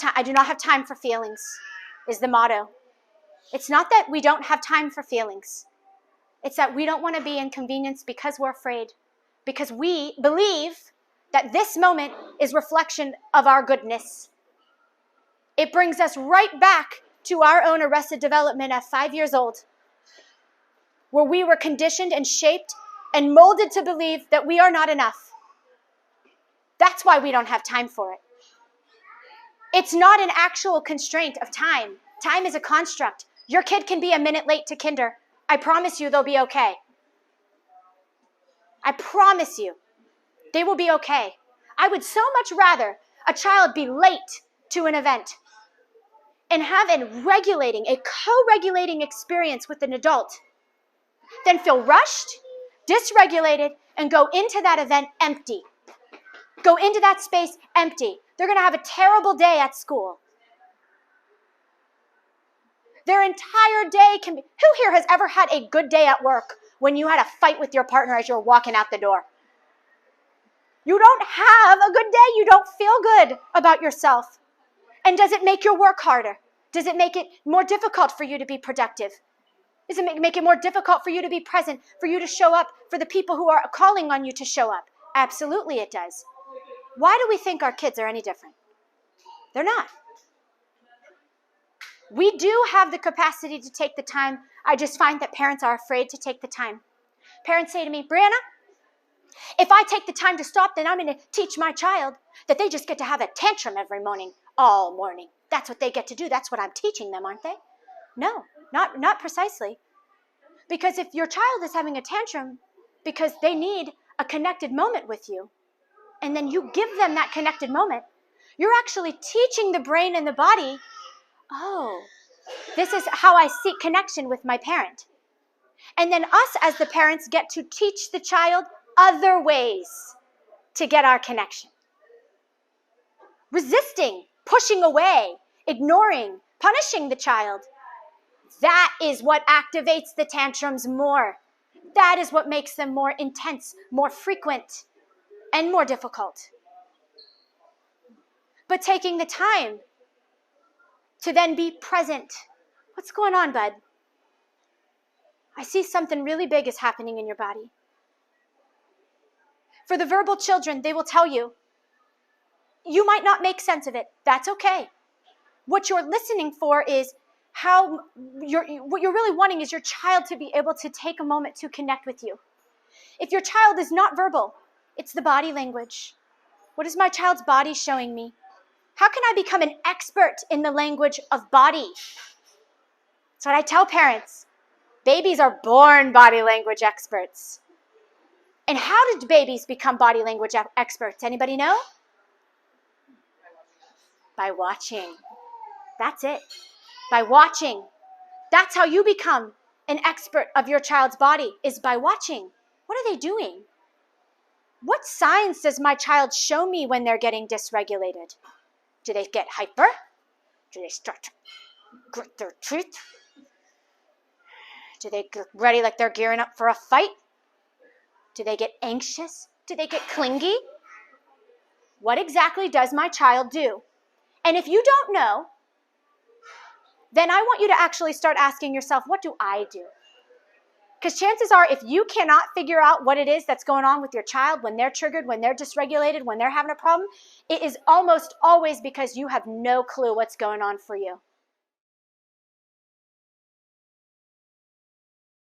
time. I do not have time for feelings is the motto. It's not that we don't have time for feelings. It's that we don't want to be inconvenienced because we're afraid. Because we believe that this moment is reflection of our goodness. It brings us right back to our own arrested development at 5 years old, where we were conditioned and shaped and molded to believe that we are not enough. That's why we don't have time for it. It's not an actual constraint of time. Time is a construct. Your kid can be a minute late to kinder. I promise you they'll be okay. I promise you they will be okay. I would so much rather a child be late to an event and have a co-regulating experience with an adult than feel rushed, dysregulated, and go into that event empty. Go into that space empty. They're going to have a terrible day at school. Their entire day can be... Who here has ever had a good day at work when you had a fight with your partner as you're walking out the door? You don't have a good day. You don't feel good about yourself. And does it make your work harder? Does it make it more difficult for you to be productive? Does it make it more difficult for you to be present, for you to show up, for the people who are calling on you to show up? Absolutely it does. Why do we think our kids are any different? They're not. We do have the capacity to take the time. I just find that parents are afraid to take the time. Parents say to me, Bryana, if I take the time to stop, then I'm going to teach my child that they just get to have a tantrum every morning, all morning. That's what they get to do. That's what I'm teaching them, aren't they? No, not precisely. Because if your child is having a tantrum because they need a connected moment with you, and then you give them that connected moment, you're actually teaching the brain and the body, oh, this is how I seek connection with my parent. And then us as the parents get to teach the child other ways to get our connection. Resisting, pushing away, ignoring, punishing the child. That is what activates the tantrums more. That is what makes them more intense, more frequent, and more difficult. But taking the time to then be present. What's going on, bud? I see something really big is happening in your body. For the verbal children, they will tell you, you might not make sense of it. That's okay. What you're listening for is what you're really wanting is your child to be able to take a moment to connect with you. If your child is not verbal, it's the body language. What is my child's body showing me? How can I become an expert in the language of body? That's what I tell parents. Babies are born body language experts. And how did babies become body language experts? Anybody know? By watching. That's it. By watching. That's how you become an expert of your child's body, is by watching. What are they doing? What signs does my child show me when they're getting dysregulated? Do they get hyper? Do they start to grit their teeth? Do they get ready like they're gearing up for a fight? Do they get anxious? Do they get clingy? What exactly does my child do? And if you don't know, then I want you to actually start asking yourself, what do I do? Because chances are, if you cannot figure out what it is that's going on with your child when they're triggered, when they're dysregulated, when they're having a problem, it is almost always because you have no clue what's going on for you.